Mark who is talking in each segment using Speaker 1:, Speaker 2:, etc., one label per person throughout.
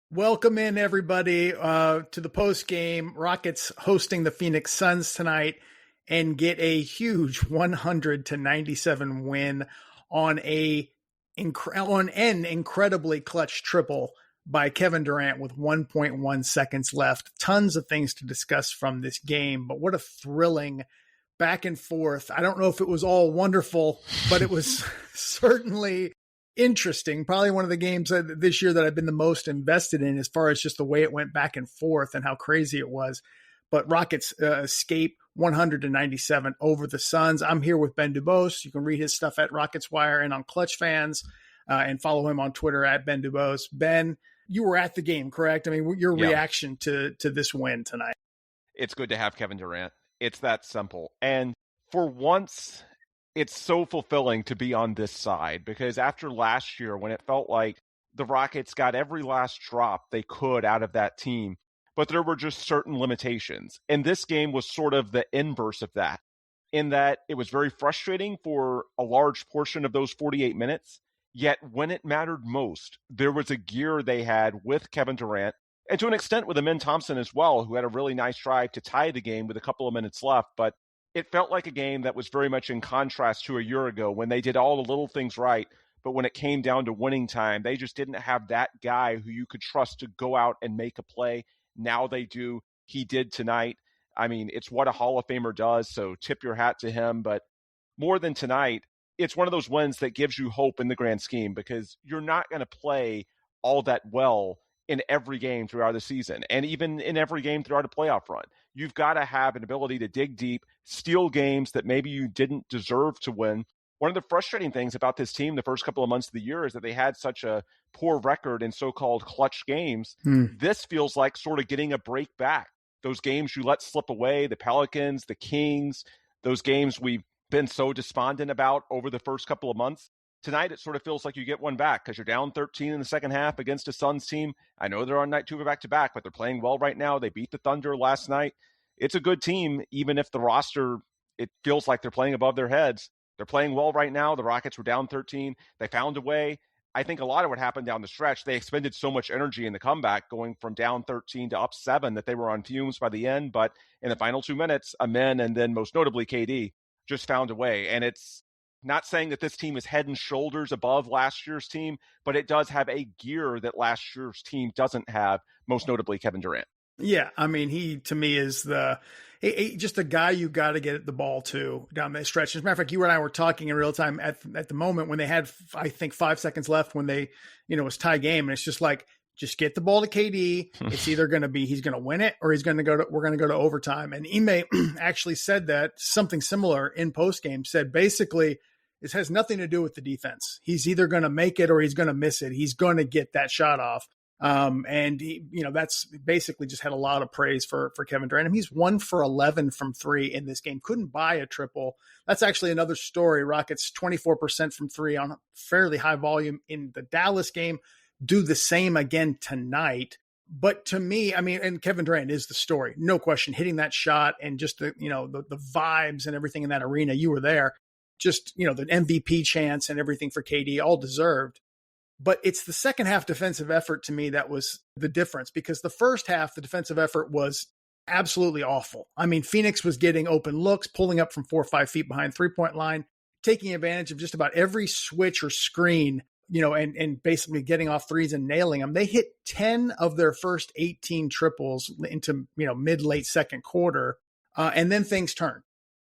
Speaker 1: Welcome in, everybody, to the post game. Rockets hosting the Phoenix Suns tonight and get a huge 100-97 win on an incredibly clutch triple by Kevin Durant with 1.1 seconds left. Tons of things to discuss from this game, but what a thrilling back and forth. I don't know if it was all wonderful, but it was certainly interesting. Probably one of the games this year that I've been the most invested in as far as just the way it went back and forth and how crazy it was. But Rockets escape 100-97 over the Suns. I'm here with Ben DuBose. You can read his stuff at Rockets Wire and on ClutchFans, and follow him on Twitter at Ben DuBose. Ben, you were at the game, correct? I mean, your reaction to this win tonight.
Speaker 2: It's good to have Kevin Durant. It's that simple. And for once, it's so fulfilling to be on this side, because after last year, when it felt like the Rockets got every last drop they could out of that team, but there were just certain limitations. And this game was sort of the inverse of that, in that it was very frustrating for a large portion of those 48 minutes. Yet when it mattered most, there was a gear they had with Kevin Durant, and to an extent with Amen Thompson as well, who had a really nice drive to tie the game with a couple of minutes left. But it felt like a game that was very much in contrast to a year ago when they did all the little things right, but when it came down to winning time, they just didn't have that guy who you could trust to go out and make a play. Now they do. He did tonight. I mean, it's what a Hall of Famer does, so tip your hat to him. But more than tonight, it's one of those wins that gives you hope in the grand scheme, because you're not going to play all that well in every game throughout the season, and even in every game throughout a playoff run. You've got to have an ability to dig deep, steal games that maybe you didn't deserve to win. One of the frustrating things about this team the first couple of months of the year is that they had such a poor record in so-called clutch games. This feels like sort of getting a break back. Those games you let slip away, the Pelicans, the Kings, those games we've been so despondent about over the first couple of months. Tonight, it sort of feels like you get one back, because you're down 13 in the second half against a Suns team. I know they're on night 2 of a back-to-back, but they're playing well right now. They beat the Thunder last night. It's a good team, even if the roster, it feels like they're playing above their heads. They're playing well right now. The Rockets were down 13. They found a way. I think a lot of what happened down the stretch, they expended so much energy in the comeback, going from down 13 to up 7, that they were on fumes by the end. But in the final 2 minutes, Amen and then most notably KD just found a way. And it's not saying that this team is head and shoulders above last year's team, but it does have a gear that last year's team doesn't have, most notably Kevin Durant.
Speaker 1: Yeah, I mean, he, to me, is just a guy you got to get the ball to down the stretch. As a matter of fact, you and I were talking in real time at the moment when they had, I think, 5 seconds left when they, it was tie game. And it's just like, just get the ball to KD. It's either going to be he's going to win it, or we're going to go to overtime. And Ime actually said that something similar in postgame, said basically this has nothing to do with the defense. He's either going to make it or he's going to miss it. He's going to get that shot off. And he, that's basically just had a lot of praise for Kevin Durant. He's 1 for 11 from 3 in this game. Couldn't buy a triple. That's actually another story. Rockets 24% from 3 on fairly high volume in the Dallas game. Do the same again tonight. But to me, I mean, and Kevin Durant is the story, no question. Hitting that shot and just the vibes and everything in that arena. You were there. Just, the MVP chance and everything for KD, all deserved. But it's the second half defensive effort to me that was the difference, because the first half, the defensive effort was absolutely awful. I mean, Phoenix was getting open looks, pulling up from 4 or 5 feet behind 3-point line, taking advantage of just about every switch or screen, and basically getting off threes and nailing them. They hit 10 of their first 18 triples into, mid-late second quarter. And then things turned.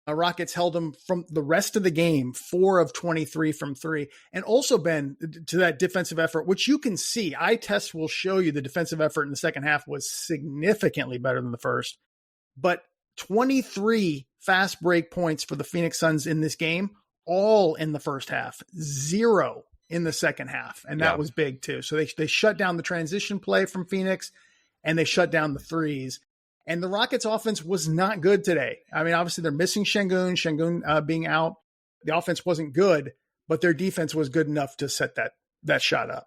Speaker 1: Rockets held them from the rest of the game, 4 of 23 from 3. And also, Ben, to that defensive effort, which you can see, eye tests will show you the defensive effort in the second half was significantly better than the first. But 23 fast break points for the Phoenix Suns in this game, all in the first half, 0 in the second half. And that was big too. So they shut down the transition play from Phoenix, and they shut down the threes. And the Rockets offense was not good today. I mean, obviously they're missing Sengun being out. The offense wasn't good, but their defense was good enough to set that shot up.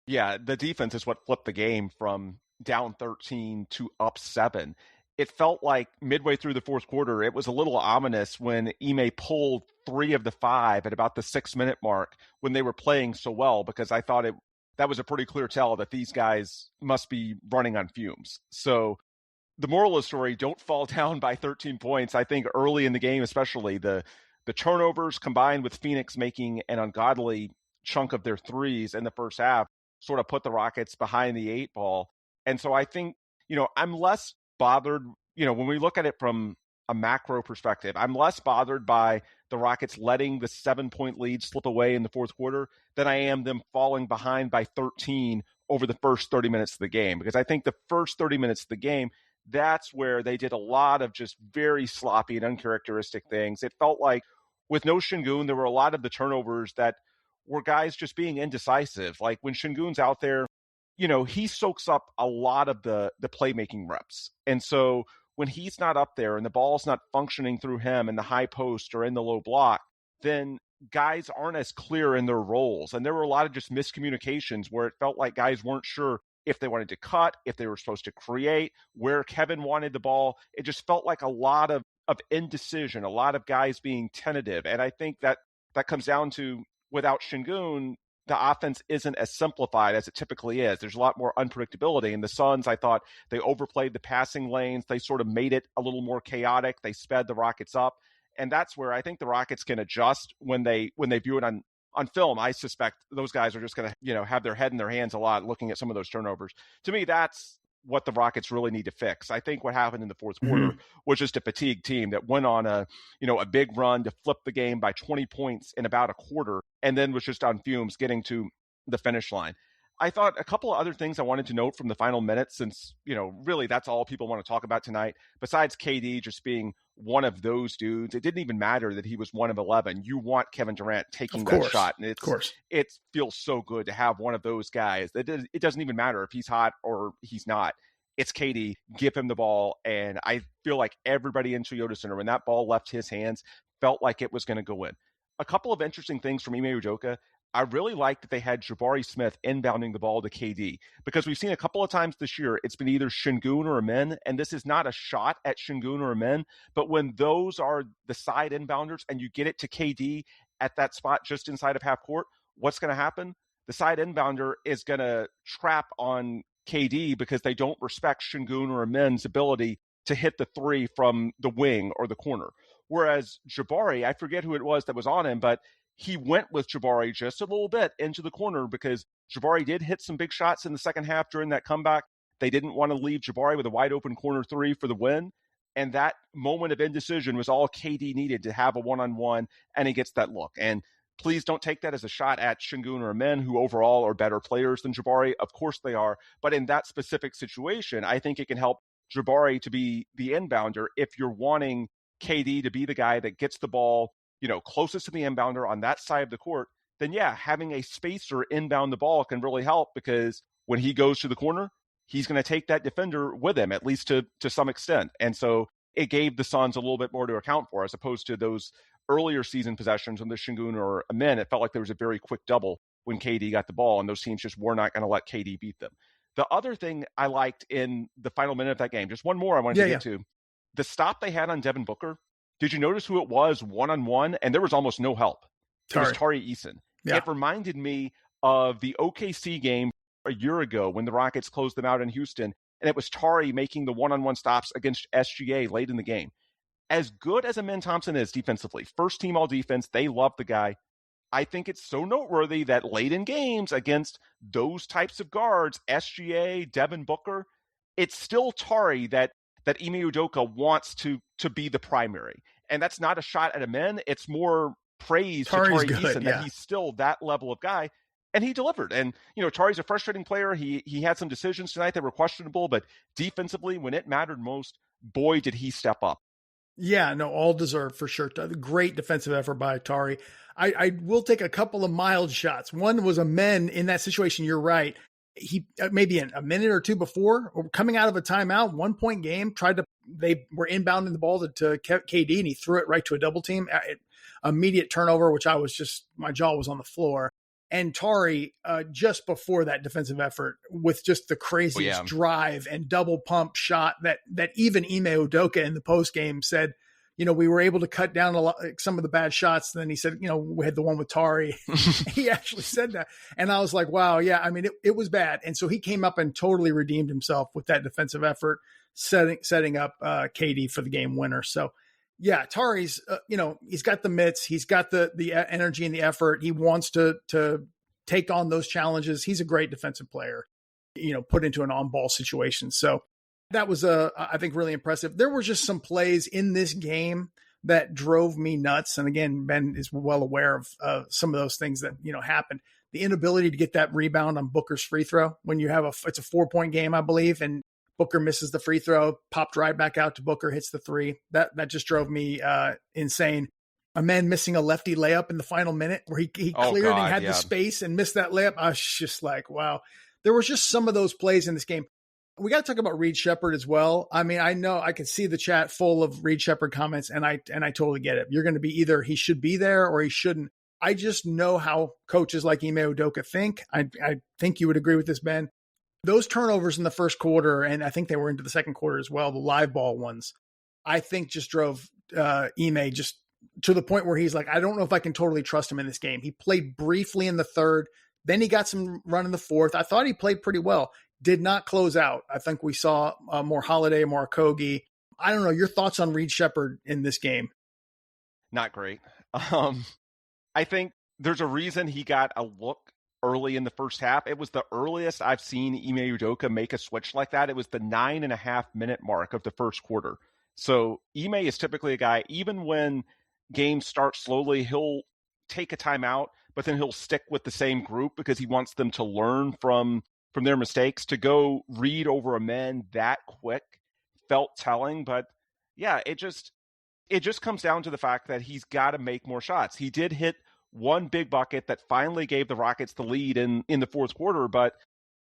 Speaker 2: Yeah, the defense is what flipped the game from down 13 to up 7. It felt like midway through the fourth quarter, it was a little ominous when Ime pulled 3 of the 5 at about the 6-minute mark when they were playing so well, because I thought that was a pretty clear tell that these guys must be running on fumes. So the moral of the story, don't fall down by 13 points. I think early in the game, especially the turnovers combined with Phoenix making an ungodly chunk of their threes in the first half sort of put the Rockets behind the 8 ball. And so I think, I'm less bothered, when we look at it from a macro perspective, I'm less bothered by the Rockets letting the 7-point lead slip away in the fourth quarter than I am them falling behind by 13 over the first 30 minutes of the game. Because I think the first 30 minutes of the game, that's where they did a lot of just very sloppy and uncharacteristic things. It felt like with no Sengun, there were a lot of the turnovers that were guys just being indecisive. Like when Sengun's out there, he soaks up a lot of the playmaking reps. And so when he's not up there and the ball's not functioning through him in the high post or in the low block, then guys aren't as clear in their roles. And there were a lot of just miscommunications where it felt like guys weren't sure if they wanted to cut, if they were supposed to create, where Kevin wanted the ball. It just felt like a lot of indecision, a lot of guys being tentative. And I think that comes down to, without Sengun, the offense isn't as simplified as it typically is. There's a lot more unpredictability. And the Suns, I thought they overplayed the passing lanes. They sort of made it a little more chaotic. They sped the Rockets up. And that's where I think the Rockets can adjust when they view it on film. I suspect those guys are just going to, have their head in their hands a lot looking at some of those turnovers. To me, that's what the Rockets really need to fix. I think what happened in the fourth quarter was just a fatigued team that went on a big run to flip the game by 20 points in about a quarter and then was just on fumes getting to the finish line. I thought a couple of other things I wanted to note from the final minutes, since, really that's all people want to talk about tonight. Besides KD just being one of those dudes, it didn't even matter that he was 1 of 11. You want Kevin Durant taking that shot. And it feels so good to have one of those guys. It doesn't even matter if he's hot or he's not. It's KD. Give him the ball. And I feel like everybody in Toyota Center, when that ball left his hands, felt like it was going to go in. A couple of interesting things from Ime Udoka. I really like that they had Jabari Smith inbounding the ball to KD, because we've seen a couple of times this year it's been either Sengun or Amen, and this is not a shot at Sengun or Amen, but when those are the side inbounders and you get it to KD at that spot just inside of half court, what's going to happen? The side inbounder is going to trap on KD because they don't respect Sengun or Amen's ability to hit the three from the wing or the corner. Whereas Jabari, I forget who it was that was on him, but he went with Jabari just a little bit into the corner because Jabari did hit some big shots in the second half during that comeback. They didn't want to leave Jabari with a wide open corner three for the win. And that moment of indecision was all KD needed to have a one-on-one, and he gets that look. And please don't take that as a shot at Sengun or Amen, who overall are better players than Jabari. Of course they are. But in that specific situation, I think it can help Jabari to be the inbounder if you're wanting KD to be the guy that gets the ball, closest to the inbounder on that side of the court. Then yeah, having a spacer inbound the ball can really help, because when he goes to the corner, he's going to take that defender with him, at least to some extent. And so it gave the Suns a little bit more to account for, as opposed to those earlier season possessions when the Sengun or Amen. It felt like there was a very quick double when KD got the ball, and those teams just were not going to let KD beat them. The other thing I liked in the final minute of that game, just one more I wanted to get to, the stop they had on Devin Booker. Did you notice who it was one-on-one? And there was almost no help. It was Tari Eason. Yeah. It reminded me of the OKC game a year ago when the Rockets closed them out in Houston, and it was Tari making the one-on-one stops against SGA late in the game. As good as Amen Thompson is defensively, first team all defense, they love the guy. I think it's so noteworthy that late in games against those types of guards, SGA, Devin Booker, it's still Tari that Ime Udoka wants to be the primary. And that's not a shot at Amen. It's more praise to Tari Eason that he's still that level of guy. And he delivered. And, Tari's a frustrating player. He had some decisions tonight that were questionable, but defensively, when it mattered most, boy, did he step up.
Speaker 1: Yeah, no, all deserved for sure. Great defensive effort by Tari. I will take a couple of mild shots. One was Amen in that situation. You're right. He maybe a minute or two before, or coming out of a timeout, 1 point game, they were inbounding the ball to KD, and he threw it right to a double team. Immediate turnover, which my jaw was on the floor. And Tari, just before that defensive effort, with just the craziest drive and double pump shot that even Ime Udoka in the post game said, we were able to cut down some of the bad shots. And then he said, we had the one with Tari. He actually said that. And I was like, wow, yeah, I mean, it was bad. And so he came up and totally redeemed himself with that defensive effort, setting up KD for the game winner. So yeah, Tari's, he's got the mitts, he's got the energy and the effort. He wants to take on those challenges. He's a great defensive player, put into an on-ball situation. So that was, I think, really impressive. There were just some plays in this game that drove me nuts. And again, Ben is well aware of some of those things that, happened. The inability to get that rebound on Booker's free throw when you have it's a 4-point game, I believe, and Booker misses the free throw, popped right back out to Booker, hits the three. That just drove me insane. A man missing a lefty layup in the final minute where he cleared and had the space and missed that layup. I was just like, wow. There was just some of those plays in this game. We got to talk about Reed Sheppard as well. I mean, I know I can see the chat full of Reed Sheppard comments, and I totally get it. You're going to be either he should be there or he shouldn't. I just know how coaches like Ime Udoka think. I think you would agree with this, Ben. Those turnovers in the first quarter, and I think they were into the second quarter as well, the live ball ones, I think just drove Ime just to the point where he's like, I don't know if I can totally trust him in this game. He played briefly in the third. Then he got some run in the fourth. I thought he played pretty well. Did not close out. I think we saw more Holiday, more Kogi. I don't know. Your thoughts on Reed Sheppard in this game?
Speaker 2: Not great. I think there's a reason he got a look early in the first half. It was the earliest I've seen Ime Udoka make a switch like that. It was the 9.5 minute mark of the first quarter. So Ime is typically a guy, even when games start slowly, he'll take a timeout, but then he'll stick with the same group because he wants them to learn from their mistakes. To go read over a man that quick felt telling. But yeah, it just comes down to the fact that he's got to make more shots. He did hit one big bucket that finally gave the Rockets the lead in the fourth quarter, but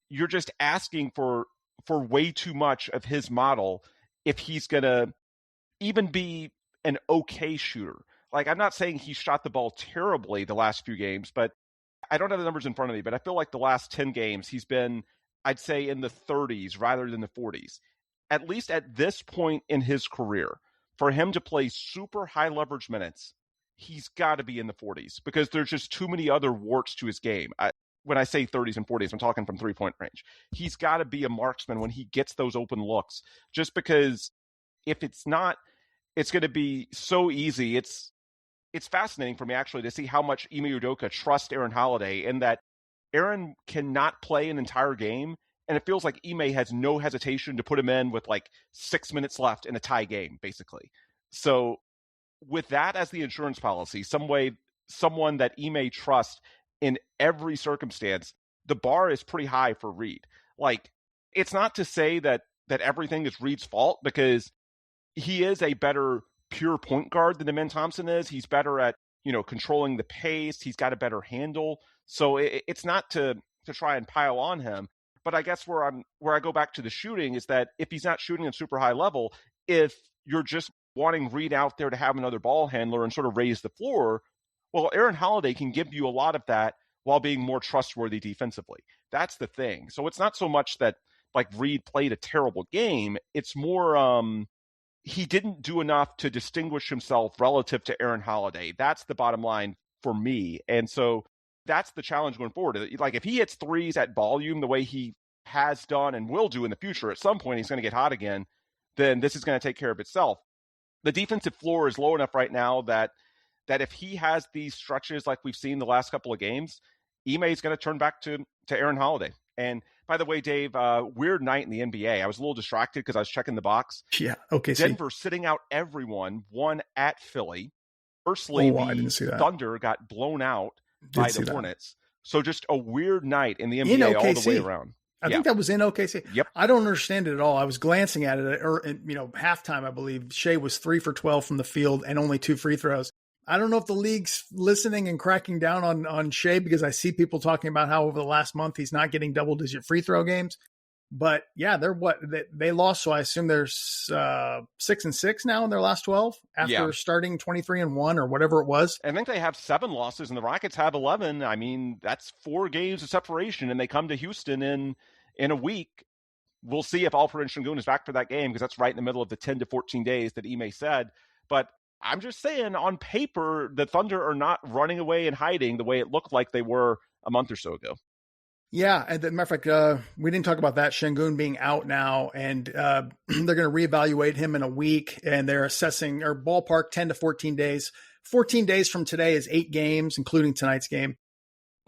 Speaker 2: you're just asking for way too much of his model if he's going to even be an okay shooter. Like, I'm not saying he shot the ball terribly the last few games, but I don't have the numbers in front of me, but I feel like the last 10 games he's been, I'd say, in the 30s rather than the 40s. At least at this point in his career, for him to play super high leverage minutes, he's got to be in the 40s because there's just too many other warts to his game. When I say 30s and 40s, I'm talking from 3-point range. He's got to be a marksman when he gets those open looks, just because if it's not, it's going to be so easy. It's fascinating for me, actually, to see how much Ime Udoka trusts Aaron Holiday, and that Aaron cannot play an entire game, and it feels like Ime has no hesitation to put him in with like 6 minutes left in a tie game, basically. So with that as the insurance policy, someone that Ime trusts in every circumstance, the bar is pretty high for Reed. Like, it's not to say that everything is Reed's fault, because he is a better pure point guard than Amen Thompson is. He's better at, controlling the pace. He's got a better handle. So it's not to try and pile on him. But I guess where I go back to the shooting is that if he's not shooting at super high level, if you're just wanting Reed out there to have another ball handler and sort of raise the floor, well, Aaron Holiday can give you a lot of that while being more trustworthy defensively. That's the thing. So it's not so much that like Reed played a terrible game. It's more he didn't do enough to distinguish himself relative to Aaron Holiday. That's the bottom line for me. And so that's the challenge going forward. Like, if he hits threes at volume the way he has done and will do in the future, at some point he's going to get hot again, then this is going to take care of itself. The defensive floor is low enough right now that if he has these stretches like we've seen the last couple of games, Ime is going to turn back to Aaron Holiday. And by the way, Dave, weird night in the NBA. I was a little distracted because I was checking the box.
Speaker 1: Yeah, okay.
Speaker 2: Denver sitting out everyone, won at Philly. Firstly, the Thunder got blown out by the Hornets. So just a weird night in the NBA all the way around.
Speaker 1: I think that was in OKC.
Speaker 2: Yep.
Speaker 1: I don't understand it at all. I was glancing at it, halftime, I believe. Shea was 3 for 12 from the field and only 2 free throws. I don't know if the league's listening and cracking down on Shea, because I see people talking about how over the last month he's not getting double-digit free throw games. But yeah, they lost, so I assume they're 6-6 now in their last 12 after starting 23-1 or whatever it was.
Speaker 2: I think they have 7 losses and the Rockets have 11. I mean, that's 4 games of separation, and they come to Houston in a week. We'll see if Alperen Sengun is back for that game, because that's right in the middle of the 10 to 14 days that Ime said. But I'm just saying, on paper, the Thunder are not running away and hiding the way it looked like they were a month or so ago.
Speaker 1: Yeah, and as a matter of fact, we didn't talk about that. Sengun being out now, and they're going to reevaluate him in a week, and they're assessing or ballpark 10 to 14 days. 14 days from today is 8 games, including tonight's game.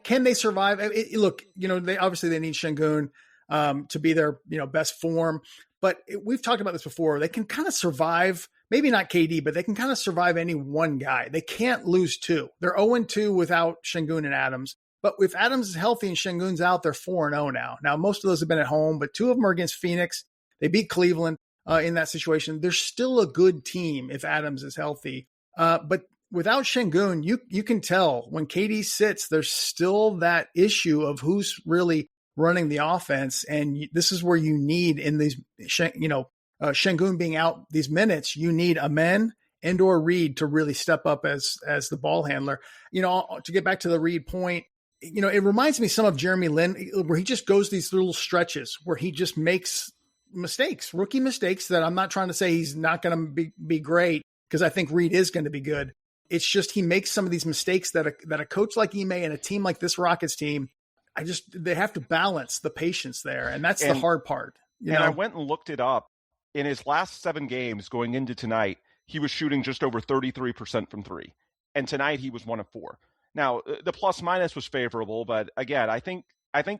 Speaker 1: Can they survive? Look, they obviously they need Sengun to be their best form, but we've talked about this before. They can kind of survive. Maybe not KD, but they can kind of survive any one guy. They can't lose 2. They're 0-2 without Sengun and Adams. But if Adams is healthy and Sengun's out, they're 4-0 now. Now, most of those have been at home, but 2 of them are against Phoenix. They beat Cleveland in that situation. They're still a good team if Adams is healthy. But without Sengun, you can tell when KD sits, there's still that issue of who's really running the offense. And this is where you need in these, Sengun being out these minutes, you need Amen and or Reed to really step up as the ball handler. To get back to the Reed point, it reminds me some of Jeremy Lin, where he just goes these little stretches where he just makes mistakes, rookie mistakes that I'm not trying to say he's not going to be great, because I think Reed is going to be good. It's just he makes some of these mistakes that a coach like Ime and a team like this Rockets team, they have to balance the patience there, and that's the hard part.
Speaker 2: I went and looked it up. In his last 7 games going into tonight, he was shooting just over 33% from 3. And tonight he was 1 of 4. Now, the plus minus was favorable, but again, I think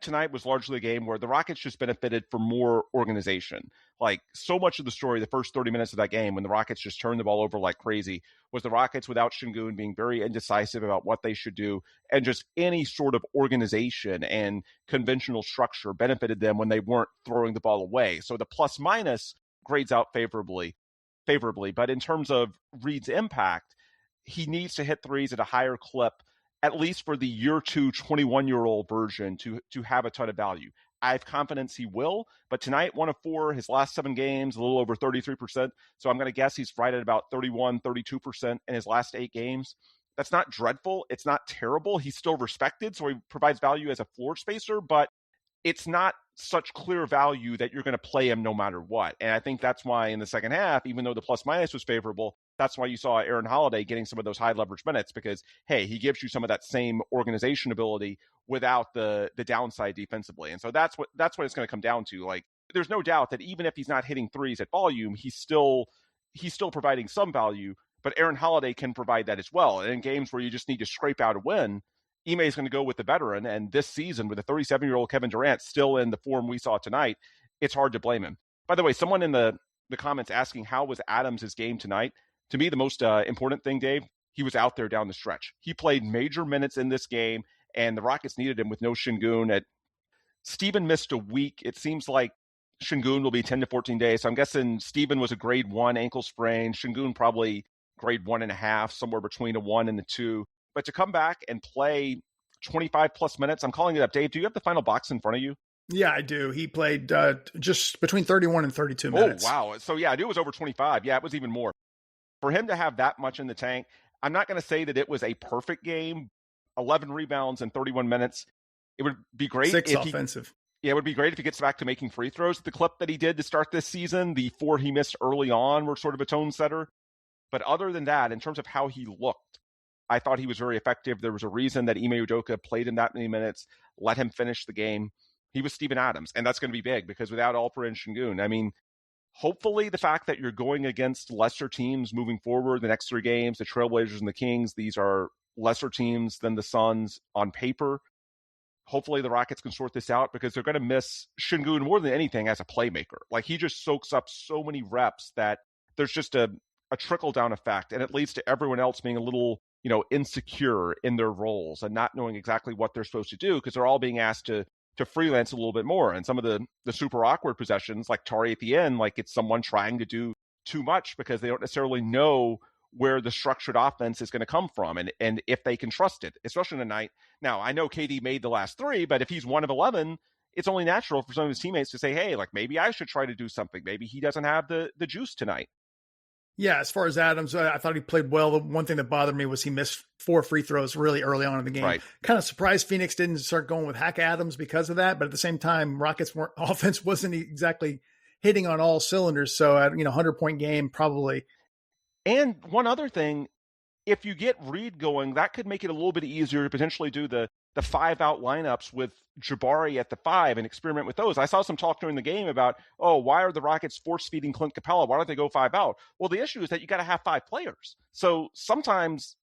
Speaker 2: tonight was largely a game where the Rockets just benefited from more organization. Like, so much of the story, the first 30 minutes of that game, when the Rockets just turned the ball over like crazy, was the Rockets without Sengun being very indecisive about what they should do, and just any sort of organization and conventional structure benefited them when they weren't throwing the ball away. So the plus minus grades out favorably. But in terms of Reed's impact, he needs to hit threes at a higher clip, at least for the year 2 21-year-old version, to have a ton of value. I have confidence he will, but tonight, 1 of 4, his last 7 games, a little over 33%. So I'm going to guess he's right at about 31, 32% in his last 8 games. That's not dreadful. It's not terrible. He's still respected, so he provides value as a floor spacer, but it's not such clear value that you're going to play him no matter what. And I think that's why in the second half, even though the plus minus was favorable, that's why you saw Aaron Holiday getting some of those high leverage minutes, because, hey, he gives you some of that same organization ability without the downside defensively. And so that's what it's going to come down to. Like, there's no doubt that even if he's not hitting threes at volume, he's still providing some value, but Aaron Holiday can provide that as well. And in games where you just need to scrape out a win, Ime is going to go with the veteran. And this season, with a 37-year-old Kevin Durant still in the form we saw tonight, it's hard to blame him. By the way, someone in the comments asking how was Adams' game tonight. To me, the most important thing, Dave, he was out there down the stretch. He played major minutes in this game, and the Rockets needed him with no Sengun. Steven missed a week. It seems like Sengun will be 10 to 14 days. So I'm guessing Steven was a grade 1 ankle sprain. Sengun probably grade 1.5, somewhere between a 1 and a 2. But to come back and play 25 plus minutes, I'm calling it up. Dave, do you have the final box in front of you?
Speaker 1: Yeah, I do. He played just between 31 and 32 minutes.
Speaker 2: Oh, wow. So yeah, I knew it was over 25. Yeah, it was even more. For him to have that much in the tank, I'm not going to say that it was a perfect game. 11 rebounds in 31 minutes. It would be great
Speaker 1: 6
Speaker 2: if
Speaker 1: offensive.
Speaker 2: It would be great if he gets back to making free throws. The clip that he did to start this season, the 4 he missed early on, were sort of a tone setter. But other than that, in terms of how he looked, I thought he was very effective. There was a reason that Ime Udoka played him that many minutes, let him finish the game. He was Steven Adams, and that's going to be big because without Alperen Sengun, I mean, hopefully the fact that you're going against lesser teams moving forward, the next 3 games, the Trailblazers and the Kings, these are lesser teams than the Suns on paper. Hopefully the Rockets can sort this out because they're going to miss Sengun more than anything as a playmaker. Like, he just soaks up so many reps that there's just a trickle-down effect, and it leads to everyone else being a little, insecure in their roles and not knowing exactly what they're supposed to do because they're all being asked to freelance a little bit more. And some of the super awkward possessions, like Tari at the end, like it's someone trying to do too much because they don't necessarily know where the structured offense is going to come from and if they can trust it, especially tonight. Now, I know KD made the last 3, but if he's 1 of 11, it's only natural for some of his teammates to say, hey, like maybe I should try to do something. Maybe he doesn't have the juice tonight.
Speaker 1: Yeah, as far as Adams, I thought he played well. The one thing that bothered me was he missed 4 free throws really early on in the game.
Speaker 2: Right.
Speaker 1: Kind of surprised Phoenix didn't start going with Hack Adams because of that. But at the same time, Rockets' offense wasn't exactly hitting on all cylinders. So, 100-point game probably
Speaker 2: And one other thing, if you get Reed going, that could make it a little bit easier to potentially do the 5-out lineups with Jabari at the 5 and experiment with those. I saw some talk during the game about, why are the Rockets force-feeding Clint Capella? Why don't they go 5-out? Well, the issue is that you got to have 5 players. So sometimes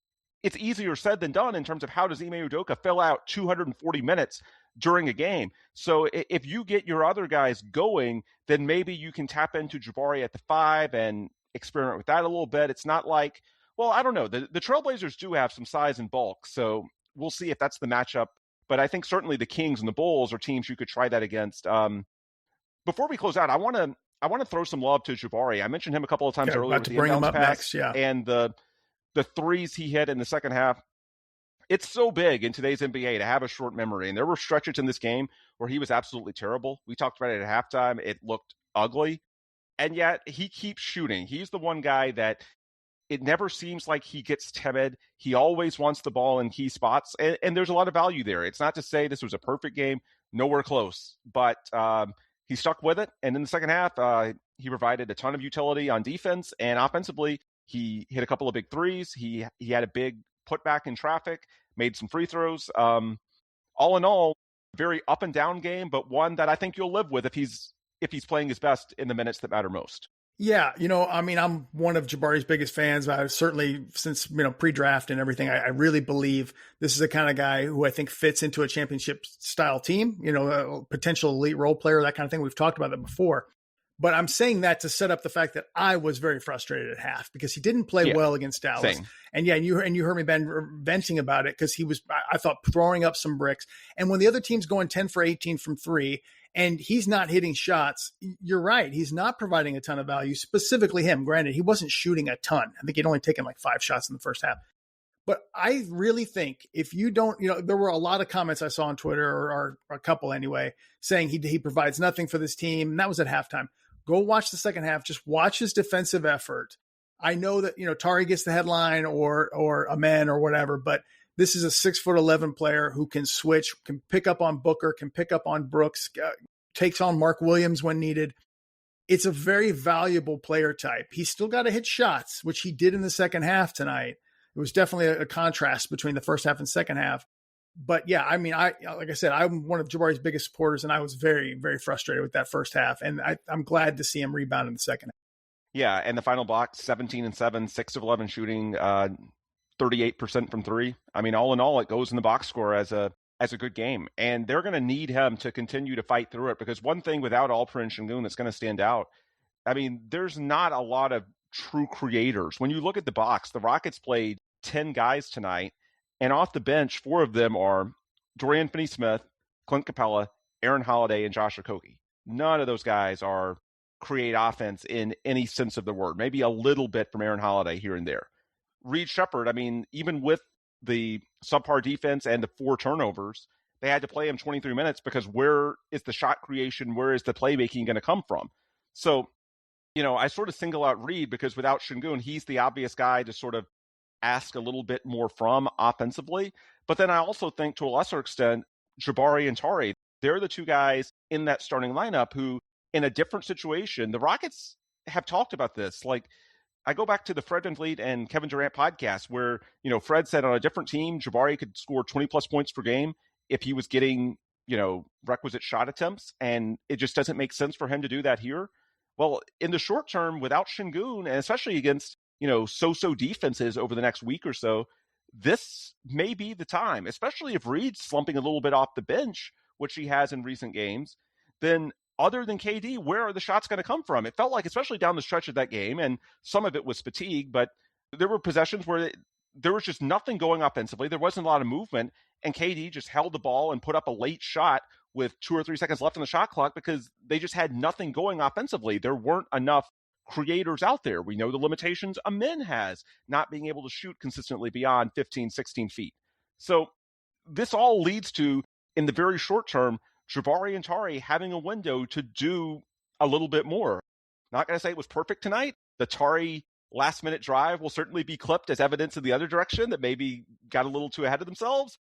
Speaker 2: it's easier said than done in terms of how does Ime Udoka fill out 240 minutes during a game. So if you get your other guys going, then maybe you can tap into Jabari at the 5 and experiment with that a little bit. It's not like, well, I don't know. The Trailblazers do have some size and bulk, so we'll see if that's the matchup. But I think certainly the Kings and the Bulls are teams you could try that against. Before we close out, I want to throw some love to Jabari. I mentioned him a couple of times earlier with the inbounds pass and the threes he hit in the second half. It's so big in today's NBA to have a short memory, and there were stretches in this game where he was absolutely terrible. We talked about it at halftime. It looked ugly, and yet he keeps shooting. He's the one guy that it never seems like he gets timid. He always wants the ball in key spots, and there's a lot of value there. It's not to say this was a perfect game, nowhere close, but he stuck with it. And in the second half, he provided a ton of utility on defense, and offensively, he hit a couple of big threes. He had a big putback in traffic, made some free throws. All in all, very up and down game, but one that I think you'll live with if he's playing his best in the minutes that matter most.
Speaker 1: Yeah, I'm one of Jabari's biggest fans. I've certainly, since, pre-draft and everything, I really believe this is the kind of guy who I think fits into a championship style team, a potential elite role player, that kind of thing. We've talked about that before. But I'm saying that to set up the fact that I was very frustrated at half because he didn't play well against Dallas. Same. And you heard me, Ben, venting about it because he was, I thought, throwing up some bricks. And when the other team's going 10 for 18 from 3 and he's not hitting shots, you're right. He's not providing a ton of value, specifically him. Granted, he wasn't shooting a ton. I think he'd only taken like 5 shots in the first half. But I really think if you don't, there were a lot of comments I saw on Twitter, or a couple anyway, saying he provides nothing for this team. And that was at halftime. Go watch the second half. Just watch his defensive effort. I know that, Tari gets the headline or Amen or whatever, but this is a 6'11" player who can switch, can pick up on Booker, can pick up on Brooks, takes on Mark Williams when needed. It's a very valuable player type. He's still got to hit shots, which he did in the second half tonight. It was definitely a contrast between the first half and second half. But yeah, I mean, like I said, I'm one of Jabari's biggest supporters, and I was very, very frustrated with that first half. And I'm glad to see him rebound in the second half.
Speaker 2: Yeah, and the final block, 17-7, 6 of 11 shooting, 38% from 3. I mean, all in all, it goes in the box score as a good game. And they're going to need him to continue to fight through it, because one thing without Alperen Sengun that's going to stand out, I mean, there's not a lot of true creators. When you look at the box, the Rockets played 10 guys tonight, and off the bench, 4 of them are Dorian Finney-Smith, Clint Capella, Aaron Holiday, and Josh Okogie. None of those guys are create offense in any sense of the word. Maybe a little bit from Aaron Holiday here and there. Reed Sheppard, I mean, even with the subpar defense and the 4 turnovers, they had to play him 23 minutes because where is the shot creation? Where is the playmaking going to come from? So, I sort of single out Reed because without Sengun, he's the obvious guy to sort of ask a little bit more from offensively. But then I also think to a lesser extent, Jabari and Tari, they're the 2 guys in that starting lineup who, in a different situation, the Rockets have talked about this. Like, I go back to the Fred VanVleet and Kevin Durant podcast where, Fred said on a different team, Jabari could score 20 plus points per game if he was getting, requisite shot attempts. And it just doesn't make sense for him to do that here. Well, in the short term, without Sengun, and especially against, so-so defenses over the next week or so, this may be the time, especially if Reed's slumping a little bit off the bench, which he has in recent games, then other than KD, where are the shots going to come from? It felt like, especially down the stretch of that game, and some of it was fatigue, but there were possessions where there was just nothing going offensively. There wasn't a lot of movement, and KD just held the ball and put up a late shot with 2 or 3 seconds left on the shot clock because they just had nothing going offensively. There weren't enough creators out there. We know the limitations Amen has, not being able to shoot consistently beyond 15, 16 feet. So this all leads to, in the very short term, Jabari and Tari having a window to do a little bit more. Not going to say it was perfect tonight. The Tari last-minute drive will certainly be clipped as evidence in the other direction that maybe got a little too ahead of themselves.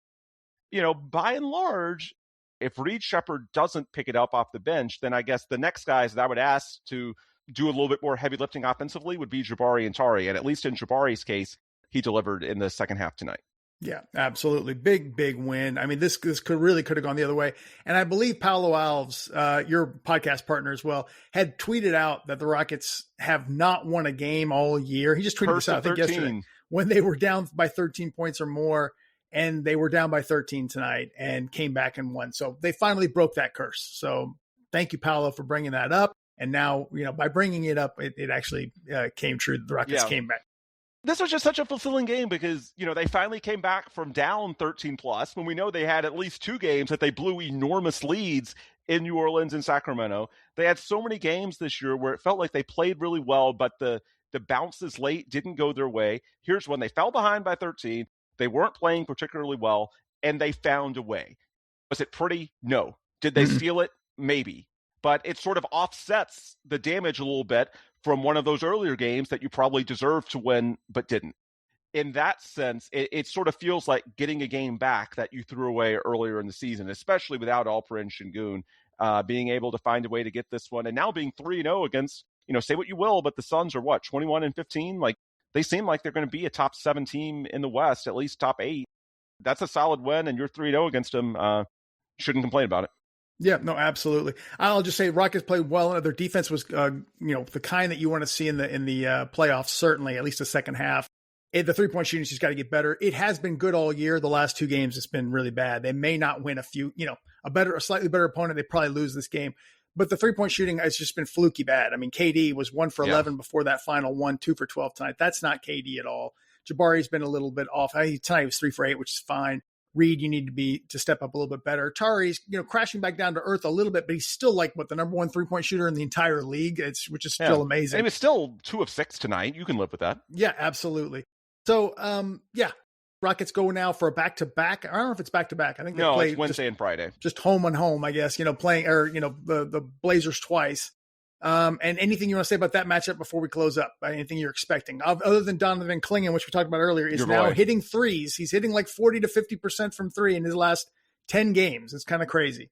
Speaker 2: By and large, if Reed Sheppard doesn't pick it up off the bench, then I guess the next guys that I would ask to do a little bit more heavy lifting offensively would be Jabari and Tari. And at least in Jabari's case, he delivered in the second half tonight.
Speaker 1: Yeah, absolutely. Big win. I mean, this could have gone the other way. And I believe Paolo Alves, your podcast partner as well, had tweeted out that the Rockets have not won a game all year. He just tweeted this out, I think, yesterday, when they were down by 13 points or more, and they were down by 13 tonight and came back and won. So they finally broke that curse. So thank you, Paolo, for bringing that up. And now, by bringing it up, it actually came true. The Rockets came back.
Speaker 2: This was just such a fulfilling game because, they finally came back from down 13 plus when we know they had at least 2 games that they blew enormous leads in New Orleans and Sacramento. They had so many games this year where it felt like they played really well, but the bounces late didn't go their way. Here's when they fell behind by 13. They weren't playing particularly well, and they found a way. Was it pretty? No. Did they steal it? Maybe. But it sort of offsets the damage a little bit from one of those earlier games that you probably deserved to win but didn't. In that sense, it sort of feels like getting a game back that you threw away earlier in the season, especially without Alperen Sengun, being able to find a way to get this one. And now being 3-0 against, say what you will, but the Suns are 21-15? Like, they seem like they're going to be a top 7 team in the West, at least top 8. That's a solid win, and you're 3-0 against them. Shouldn't complain about it.
Speaker 1: Yeah, no, absolutely. I'll just say Rockets played well. Their defense was, the kind that you want to see in the playoffs, certainly, at least the second half. The 3-point shooting's just got to get better. It has been good all year. The last 2 games, it's been really bad. They may not win a few, a slightly better opponent. They probably lose this game. But the 3-point shooting has just been fluky bad. I mean, KD was 1 for 11 before that final one, 2 for 12 tonight. That's not KD at all. Jabari's been a little bit off. Tonight he was 3 for 8, which is fine. Reed, you need to step up a little bit better. Tari's, crashing back down to earth a little bit, but he's still the number 1 3-point shooter in the entire league, which is still amazing.
Speaker 2: And he was still 2 of 6 tonight. You can live with that.
Speaker 1: Yeah, absolutely. So, Rockets go now for a back-to-back. I don't know if it's back-to-back. I think they play
Speaker 2: it's Wednesday and Friday.
Speaker 1: Just home and home, I guess, playing, or, the Blazers twice. And anything you want to say about that matchup before we close up? Anything you're expecting? Other than Donovan Clingan, which we talked about earlier, is now hitting threes. He's hitting like 40 to 50% from 3 in his last 10 games. It's kind of crazy.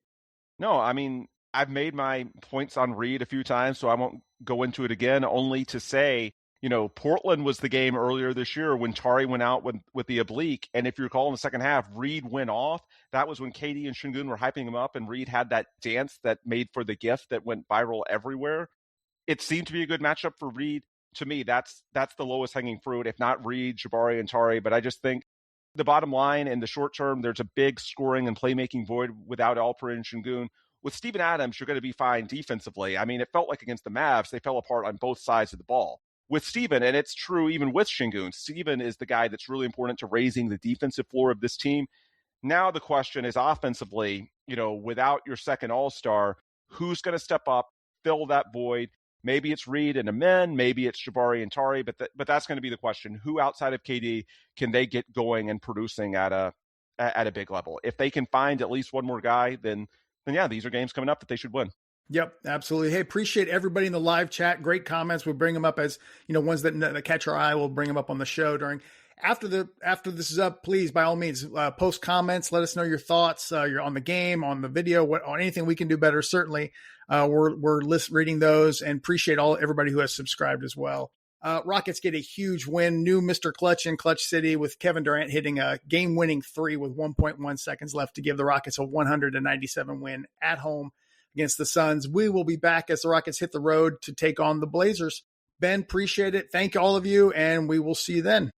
Speaker 2: No, I mean, I've made my points on Reed a few times, so I won't go into it again, only to say, Portland was the game earlier this year when Tari went out with the oblique. And if you recall in the second half, Reed went off. That was when KD and Sengun were hyping him up, and Reed had that dance that made for the GIF that went viral everywhere. It seemed to be a good matchup for Reed. To me, that's the lowest hanging fruit, if not Reed, Jabari, and Tari. But I just think the bottom line in the short term, there's a big scoring and playmaking void without Alperen and Sengun. With Steven Adams, you're going to be fine defensively. I mean, it felt like against the Mavs, they fell apart on both sides of the ball. With Steven, and it's true even with Sengun, Steven is the guy that's really important to raising the defensive floor of this team. Now the question is offensively, without your second all-star, who's going to step up, fill that void? Maybe it's Reed and Amen, maybe it's Jabari and Tari, but that's going to be the question. Who outside of KD can they get going and producing at a big level? If they can find at least one more guy, then yeah, these are games coming up that they should win.
Speaker 1: Yep, absolutely. Hey, appreciate everybody in the live chat. Great comments. We'll bring them up as, ones that catch our eye. We'll bring them up on the show after this is up. Please, by all means, post comments. Let us know your thoughts. You're on the game, on the video, on anything we can do better. Certainly, we're reading those, and appreciate everybody who has subscribed as well. Rockets get a huge win. New Mr. Clutch in Clutch City with Kevin Durant hitting a game-winning 3 with 1.1 seconds left to give the Rockets a 197 win at home against the Suns. We will be back as the Rockets hit the road to take on the Blazers. Ben, appreciate it. Thank all of you, and we will see you then.